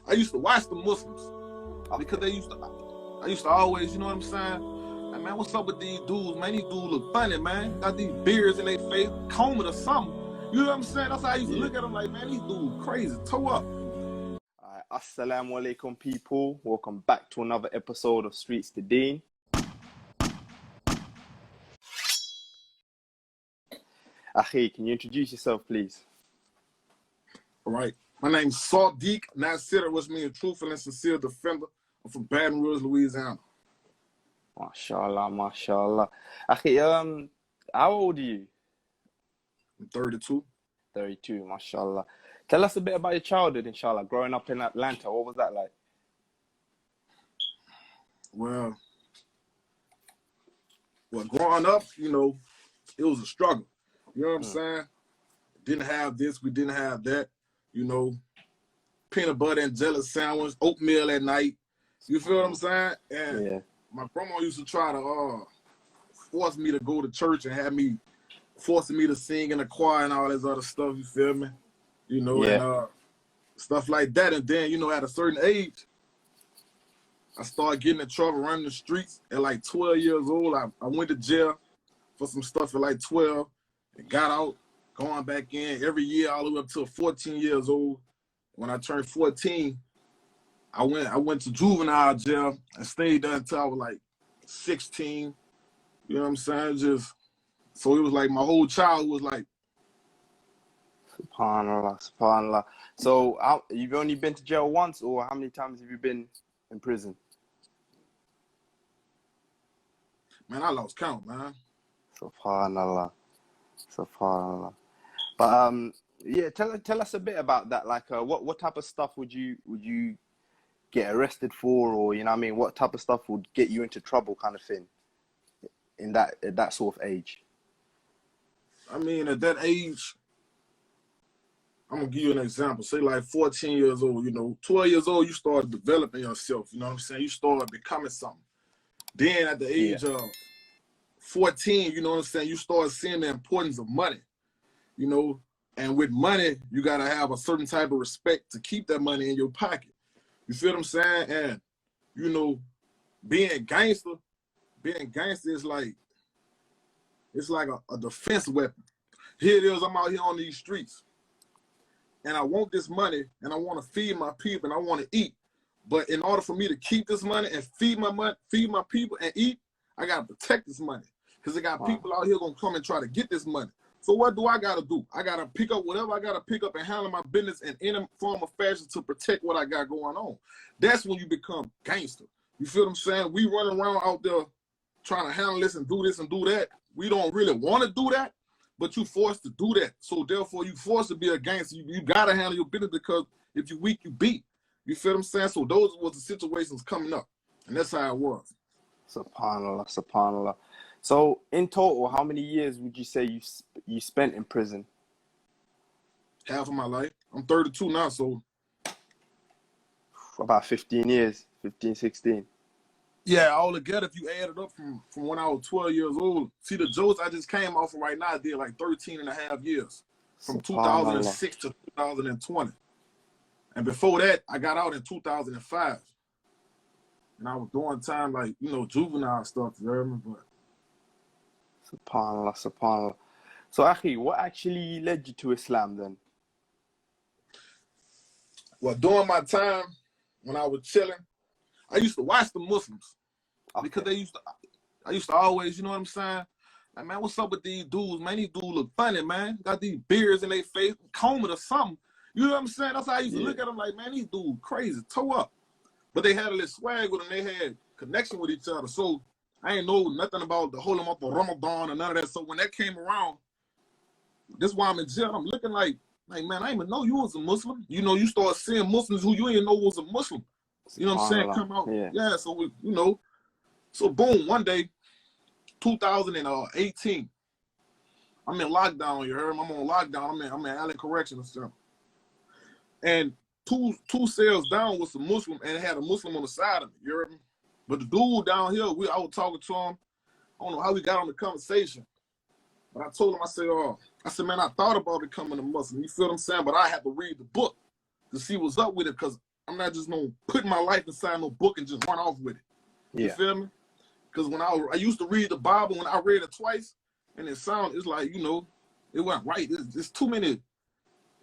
I used to watch the Muslims because I used to always, you know what I'm saying? Hey, man, what's up with these dudes, man? These dudes look funny, man. Got these beards in their face, comb it or something. You know what I'm saying? That's how I used to look at them like, man, these dudes crazy, toe up. Assalamu alaikum, people. Welcome back to another episode of Streets to Deen. Akhi, can you introduce yourself, please? All right. My name's Sadiq Nasir, which means truthful and sincere defender. I'm from Baton Rouge, Louisiana. MashaAllah, MashaAllah. Akhi, how old are you? I'm 32. 32, MashaAllah. Tell us a bit about your childhood, inshallah. Growing up in Atlanta, what was that like? Well, growing up, you know, it was a struggle. You know what I'm saying? Didn't have this, we didn't have that. You know, peanut butter and jelly sandwich, oatmeal at night. You feel what I'm saying? And my grandma used to try to force me to go to church and forcing me to sing in the choir and all this other stuff. You feel me? You know, and stuff like that. And then, you know, at a certain age, I started getting in trouble running the streets at like 12 years old. I went to jail for some stuff at like 12 and got out, going back in every year all the way up to 14 years old. When I turned 14, I went to juvenile jail and stayed there until I was like 16. You know what I'm saying? So it was like my whole childhood was like. SubhanAllah, SubhanAllah. So you've only been to jail once, or how many times have you been in prison? Man, I lost count, man. SubhanAllah, SubhanAllah. But yeah, tell us a bit about that. Like, what type of stuff would you get arrested for, or you know what I mean? What type of stuff would get you into trouble, kind of thing, at that sort of age? I mean, at that age, I'm gonna give you an example. Say like 14 years old, you know, 12 years old, you start developing yourself. You know what I'm saying? You start becoming something. Then at the age of 14, you know what I'm saying? You start seeing the importance of money. You know, and with money, you gotta have a certain type of respect to keep that money in your pocket. You feel what I'm saying? And you know, being gangster is like a defense weapon. Here it is, I'm out here on these streets. And I want this money, and I want to feed my people, and I want to eat. But in order for me to keep this money and feed my people and eat, I gotta protect this money. Because I got people out here gonna come and try to get this money. So what do I gotta do? I gotta pick up whatever I gotta pick up and handle my business in any form of fashion to protect what I got going on. That's when you become gangster. You feel what I'm saying? We run around out there trying to handle this and do that. We don't really want to do that, but you forced to do that. So therefore, you forced to be a gangster. You gotta handle your business, because if you weak, you beat. You feel what I'm saying? So those were the situations coming up, and that's how it was. SubhanAllah, SubhanAllah. So in total, how many years would you say you spent in prison? Half of my life. I'm 32 now, so. About 15 years, 15, 16. Yeah, all together, if you add it up from when I was 12 years old. See, the jokes I just came off of right now, I did like 13 and a half years. From 2006 to 2020. And before that, I got out in 2005. And I was doing time like, you know, juvenile stuff, you heard me? But SubhanAllah, SubhanAllah. So, Akhi, what actually led you to Islam then? Well, during my time when I was chilling, I used to watch the Muslims because I used to always, you know what I'm saying? Like, man, what's up with these dudes, man? These dudes look funny, man. Got these beards in their face, comb it or something. You know what I'm saying? That's how I used to look at them like, man, these dudes crazy, toe up. But they had a little swag with them. They had connection with each other. So I ain't know nothing about the whole month of Ramadan and none of that. So when that came around, this why I'm in jail. I'm looking like, man, I didn't even know you was a Muslim. You know, you start seeing Muslims who you didn't know was a Muslim. You know what I'm saying? Come out. Yeah, so, you know. So, boom, one day, 2018, I'm in lockdown, you heard me? I'm on lockdown. I'm in Allen Correctional Center. And two cells down was a Muslim, and it had a Muslim on the side of me, you heard me? But the dude down here, I was talking to him. I don't know how we got on the conversation. But I told him, I said, man, I thought about becoming a Muslim. You feel what I'm saying? But I had to read the book to see what's up with it, because I'm not just gonna put my life inside no book and just run off with it. You feel me? Because when I used to read the Bible, when I read it twice, and it's like, you know, it wasn't right. It's too many.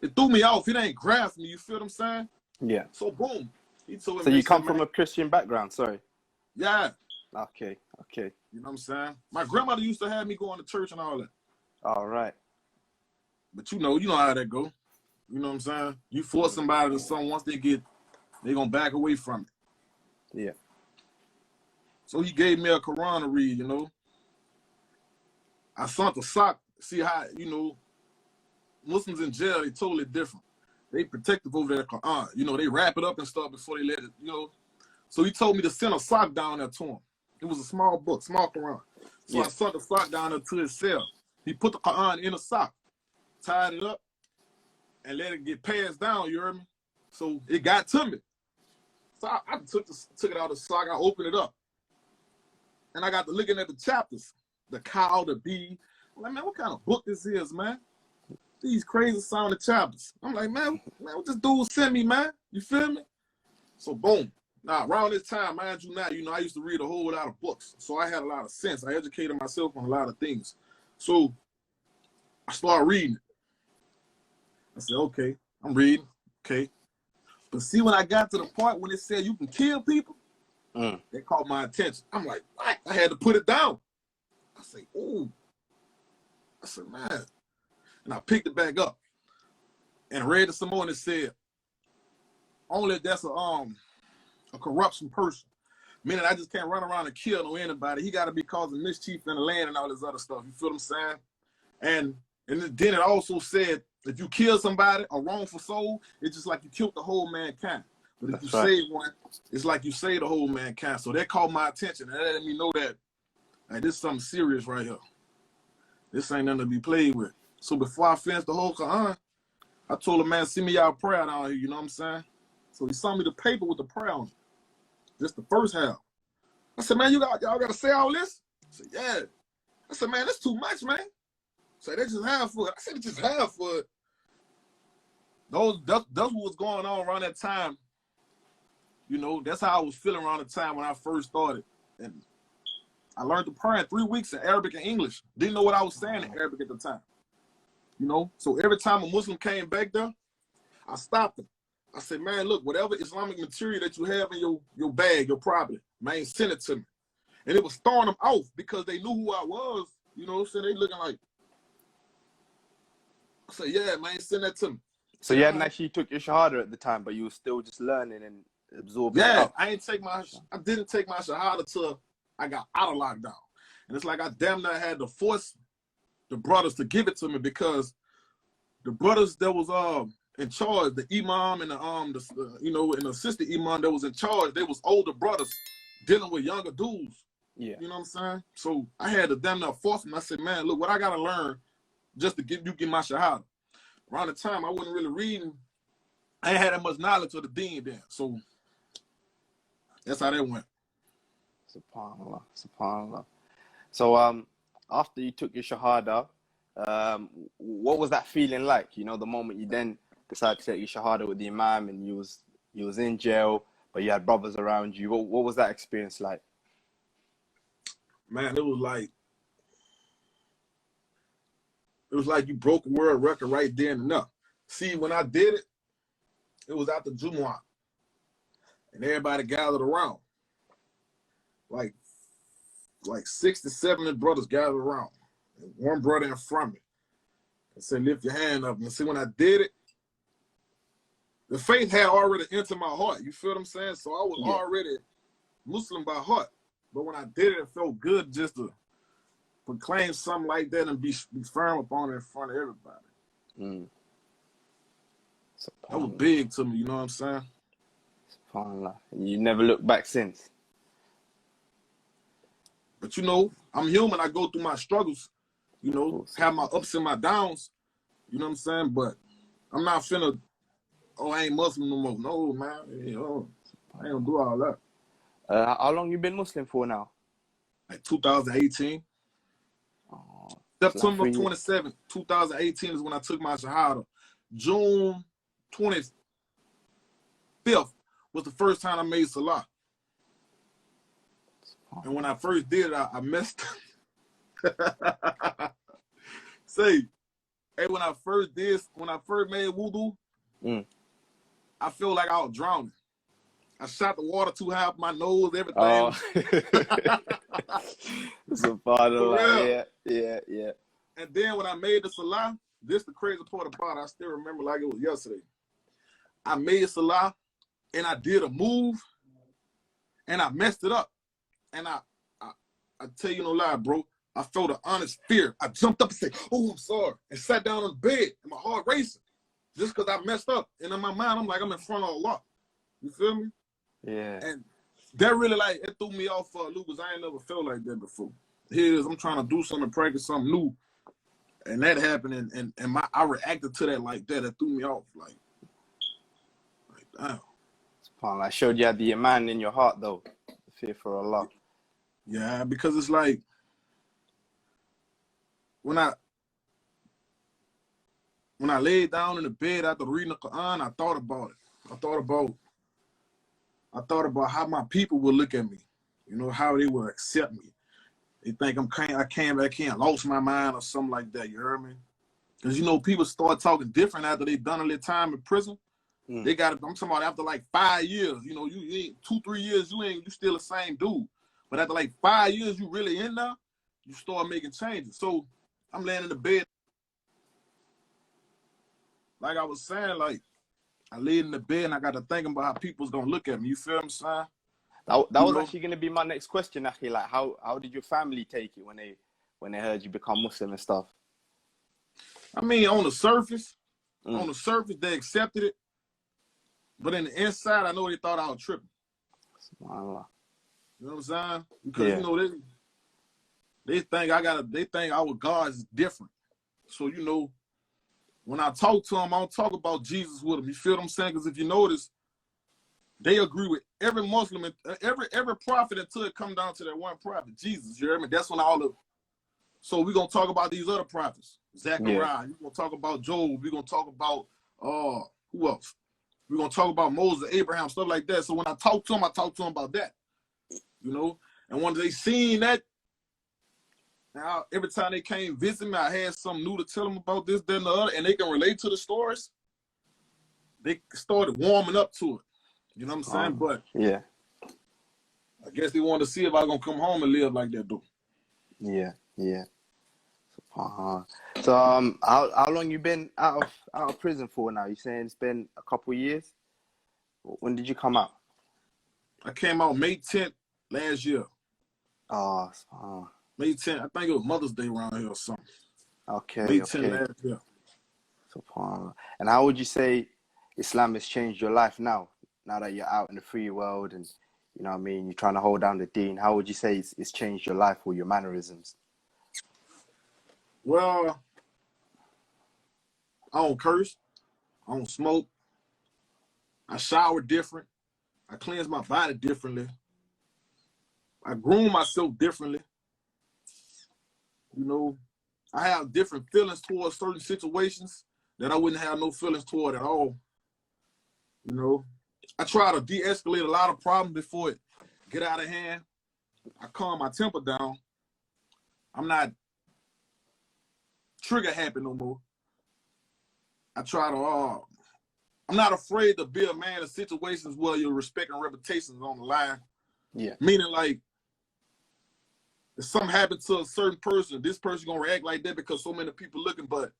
It threw me off. It ain't grasped me. You feel what I'm saying? Yeah. So boom. So you come from a Christian background, sorry. Yeah. Okay. You know what I'm saying? My grandmother used to have me going to church and all that. All right. But you know how that go. You know what I'm saying? You force somebody to something, once they gonna back away from it. Yeah. So he gave me a Quran to read, you know. I sent a sock. See how, you know, Muslims in jail, they totally different. They protective over their Quran. You know, they wrap it up and stuff before they let it, you know. So he told me to send a sock down there to him. It was a small book, small Quran. So I sent the sock down there to his cell. He put the Quran in a sock, tied it up, and let it get passed down, you heard me? So it got to me. So I took it out of the sock, I opened it up. And I got to looking at the chapters. The cow, the bee. I'm like, man, what kind of book this is, man? These crazy sounding chapters. I'm like, man, what this dude sent me, man? You feel me? So boom. Now, around this time, mind you now, you know, I used to read a whole lot of books. So I had a lot of sense. I educated myself on a lot of things. So I started reading it. I said, okay, I'm reading. Okay. But see, when I got to the point when it said you can kill people, that caught my attention. I'm like, what? I had to put it down. I said, ooh. I said, man. And I picked it back up and read it some more, and it said, only if that's a corruption person. Meaning I just can't run around and kill no anybody. He got to be causing mischief in the land and all this other stuff. You feel what I'm saying? And then it also said, if you kill somebody, a wrongful soul, it's just like you killed the whole mankind. But if you save one, it's like you saved the whole mankind. So that caught my attention. And that let me know that, hey, this is something serious right here. This ain't nothing to be played with. So before I finished the whole Quran, I told him, man, send me y'all prayer down here, you know what I'm saying? So he sent me the paper with the prayer on it. Just the first half. I said, man, y'all got to say all this? I said, yeah. I said, man, that's too much, man. So that's just half for it. I said, it's just half for it. That's what was going on around that time. You know, that's how I was feeling around the time when I first started. And I learned to pray in 3 weeks in Arabic and English. Didn't know what I was saying in Arabic at the time. You know, so every time a Muslim came back there, I stopped them. I said, man, look, whatever Islamic material that you have in your bag, your property, man, send it to me. And it was throwing them off because they knew who I was. You know, so they looking like, I said, yeah, man, send that to me. So you hadn't actually took your Shahada at the time, but you were still just learning and absorbing it up. I didn't take my Shahada till I got out of lockdown. And it's like I damn near had to force the brothers to give it to me because the brothers that was in charge, the imam and the you know, and the assistant imam that was in charge, they was older brothers dealing with younger dudes. Yeah. You know what I'm saying? So I had to damn near force them. I said, man, look, what I gotta learn just to get my Shahada. Around the time I wasn't really reading, I ain't had that much knowledge of the Deen then. So that's how that went. SubhanAllah, SubhanAllah. So after you took your Shahada, what was that feeling like? You know, the moment you then decided to take your Shahada with the Imam and you was in jail, but you had brothers around you. What was that experience like? Man, it was like you broke a world record right then and there. See, when I did it, it was after Jumu'ah. And everybody gathered around. Like 60, 70 brothers gathered around. And one brother in front of me. And said, lift your hand up. And see, when I did it, the faith had already entered my heart. You feel what I'm saying? So I was already Muslim by heart. But when I did it, it felt good just to proclaim something like that and be firm upon it in front of everybody. That was big to me, you know what I'm saying? SubhanAllah. You never looked back since. But you know, I'm human. I go through my struggles, you know, have my ups and my downs, you know what I'm saying? But I'm not finna, I ain't Muslim no more. No, man, you know, I ain't gonna do all that. How long you been Muslim for now? Like 2018. September 27th, 2018 is when I took my Shahada. June 25th was the first time I made Salah. And when I first did it, I messed Say, hey, when I first made wudu, I felt like I was drowning. I shot the water too high up my nose, everything. Oh. Subhanallah, yeah. And then when I made the Salah, this the crazy part about it, I still remember like it was yesterday. I made Salah, and I did a move, and I messed it up. And I tell you no lie, bro, I felt an honest fear. I jumped up and said, oh, I'm sorry, and sat down on the bed, and my heart racing, just because I messed up. And in my mind, I'm like, I'm in front of Allah. You feel me? Yeah. And that really, like, it threw me off for a loop, because I ain't never felt like that before. Here it is, I'm trying to do something, practice something new. And that happened, and I reacted to that like that. It threw me off, like damn. I showed you had the iman in your heart, though. The fear for Allah. Yeah, because it's like, when I laid down in the bed after reading the Quran, I thought about it. I thought about how my people would look at me. You know, how they would accept me. They think I can't lost my mind or something like that. You heard me? Because, you know, people start talking different after they've done a little time in prison. They got it. I'm talking about after like 5 years. You know, you ain't 2-3 years. You still the same dude. But after like 5 years, you really in there. You start making changes. So I'm laying in the bed. Like I was saying, like I laid in the bed and I got to thinking about how people's gonna look at me. You feel what I'm saying? That was actually gonna be my next question, actually. Like how did your family take it when they heard you become Muslim and stuff? I mean, on the surface, they accepted it. But in the inside, I know they thought I was tripping. Wow. You know what I'm saying? Because you know they think our God is different. So you know, when I talk to them, I don't talk about Jesus with them. You feel what I'm saying? Because if you notice, they agree with every Muslim, every prophet until it come down to that one prophet, Jesus. You hear me? That's when all of. So we're gonna talk about these other prophets, Zechariah. We're gonna talk about Job. We're gonna talk about who else? We're gonna talk about Moses, Abraham, stuff like that. So when I talk to them about that. You know, and when they seen that, now every time they came visit me, I had something new to tell them about this, that, and the other, and they can relate to the stories. They started warming up to it. You know what I'm saying? But yeah, I guess they wanted to see if I was gonna come home and live like that, though. Yeah. So how long you been out of prison for now? You saying it's been a couple of years? When did you come out? I came out May 10th last year. May 10th. I think it was Mother's Day around here or something. Okay. May 10th last year. And how would you say Islam has changed your life now that you're out in the free world and, you know what I mean, you're trying to hold down the Deen? How would you say it's changed your life or your mannerisms? Well, I don't curse. I don't smoke. I shower different. I cleanse my body differently. I groom myself differently. You know, I have different feelings towards certain situations that I wouldn't have no feelings toward at all. You know, I try to de-escalate a lot of problems before it get out of hand. I calm my temper down. I'm not trigger happy no more. I try to, I'm not afraid to be a man in situations where your respect and reputation is on the line. Yeah. Meaning like, if something happened to a certain person, this person gonna react like that because so many people looking, but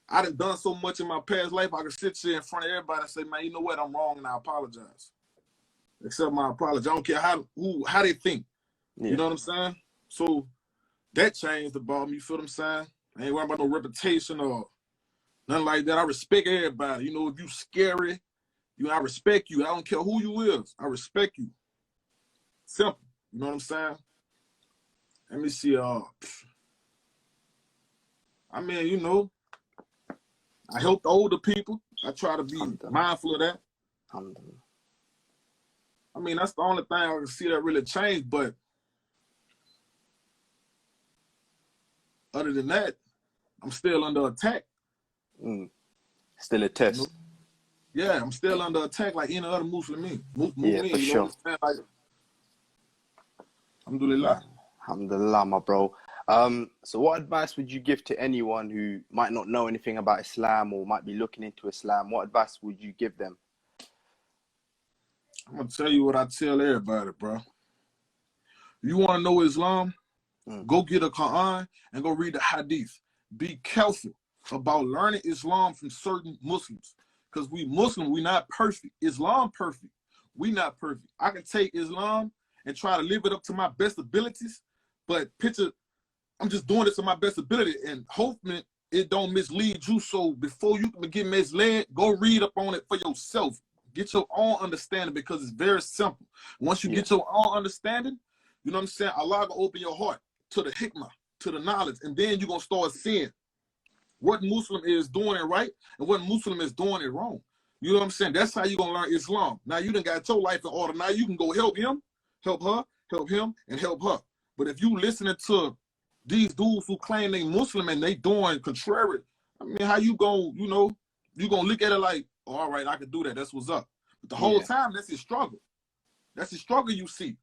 I done so much in my past life, I can sit here in front of everybody and say, man, you know what, I'm wrong and I apologize. Accept my apology. I don't care how they think. Yeah. You know what I'm saying? So that changed about me, you feel what I'm saying? I ain't worried about no reputation or nothing like that. I respect everybody. You know, if you scary, I respect you. I don't care who you is. I respect you. Simple. You know what I'm saying? Let me see. I mean, you know, I help the older people. I try to be mindful of that. I mean, that's the only thing I can see that really changed. But other than that, I'm still under attack. Still a test. Yeah, I'm still under attack like any other Muslim. Yeah, for You sure. know, like, alhamdulillah. Alhamdulillah, my bro. So what advice would you give to anyone who might not know anything about Islam or might be looking into Islam? What advice would you give them? I'm gonna tell you what I tell everybody, bro. You want to know Islam? Go get a Quran and go read the Hadith. Be careful about learning Islam from certain Muslims, because we Muslim, we not perfect. Islam perfect. We not perfect. I can take Islam and try to live it up to my best abilities, but I'm just doing it to my best ability, and hoping it don't mislead you. So before you can get misled, go read up on it for yourself. Get your own understanding, because it's very simple. Once you get your own understanding, you know what I'm saying? Allah will open your heart to the hikmah, to the knowledge, and then you're going to start seeing what Muslim is doing it right and what Muslim is doing it wrong. You know what I'm saying? That's how you're going to learn Islam. Now you done got your life in order. Now you can go help him, help her, help him, and help her. But if you listening to these dudes who claim they Muslim and they doing contrary, I mean, how you going, you know, you going to look at it like, oh, all right, I can do that. That's what's up. But the whole time, that's his struggle. That's his struggle you see.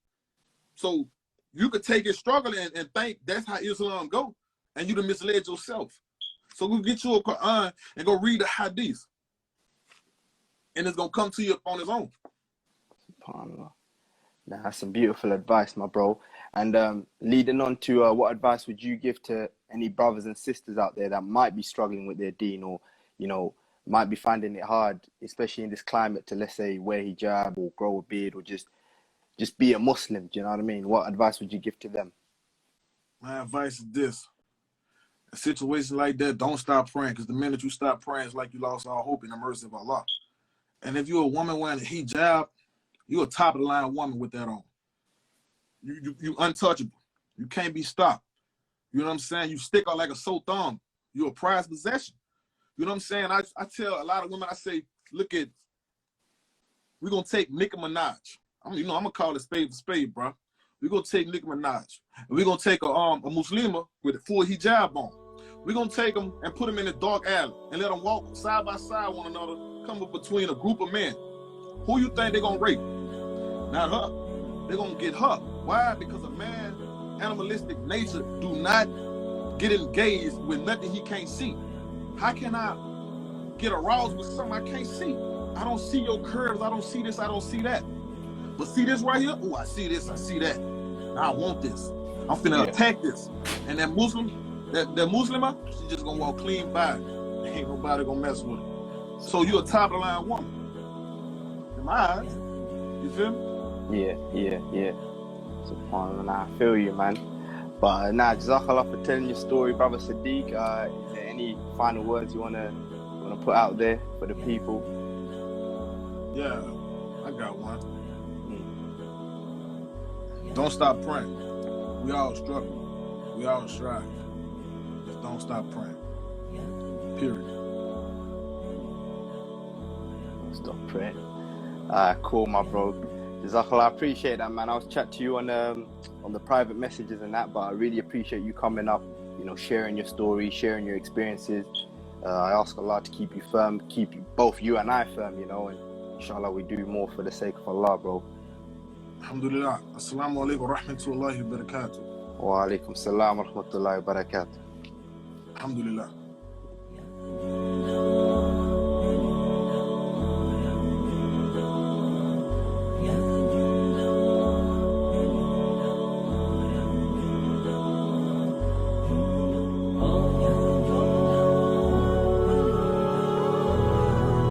So you could take his struggle and think that's how Islam go, and you done misled yourself. So go get you a Quran and go read the Hadith, and it's gonna come to you on its own. SubhanAllah. Nah, that's some beautiful advice, my bro. And leading on to what advice would you give to any brothers and sisters out there that might be struggling with their deen, or, you know, might be finding it hard, especially in this climate, to, let's say, wear hijab or grow a beard or just be a Muslim? Do you know what I mean? What advice would you give to them? My advice is this: a situation like that, don't stop praying, because the minute you stop praying, it's like you lost all hope in the mercy of Allah. And if you're a woman wearing a hijab, you're a top of the line woman with that on. You untouchable. You can't be stopped. You know what I'm saying? You stick out like a sore thumb. You're a prized possession. You know what I'm saying? I tell a lot of women, I say, look at, we're gonna take Nicki Minaj. I'm gonna call it spade for spade, bro. We're gonna take Nicki Minaj, and we're gonna take a Muslima with a full hijab on. We're gonna take them and put them in a dark alley and let them walk side by side one another, come up between a group of men. Who you think they're gonna rape? Not her. They're gonna get her. Why? Because a man, animalistic nature, do not get engaged with nothing he can't see. How can I get aroused with something I can't see? I don't see your curves. I don't see this. I don't see that. But see this right here? Oh, I see this. I see that. I want this. I'm finna attack this. And that Muslim, that Muslima, she just gonna walk clean by. Ain't nobody gonna mess with her. So you're a top of the line woman. In my eyes. You feel me? Yeah. SubhanAllah, I feel you, man. But Jazakallah for telling your story, brother Sadiq. Is there any final words you wanna put out there for the people? Yeah, I got one. Don't stop praying. We all struggle. We all strive. Just don't stop praying. Period. Don't stop praying. Cool, my bro. Jazakallah, I appreciate that, man. I was chatting to you on the private messages and that, but I really appreciate you coming up, you know, sharing your story, sharing your experiences. I ask Allah to keep you firm, keep both you and I firm, you know, and inshallah we do more for the sake of Allah, bro. Alhamdulillah. Assalamu alaikum wa rahmatullahi wa barakatuh. Wa alaikum salam wa rahmatullahi wa barakatuh. Alhamdulillah.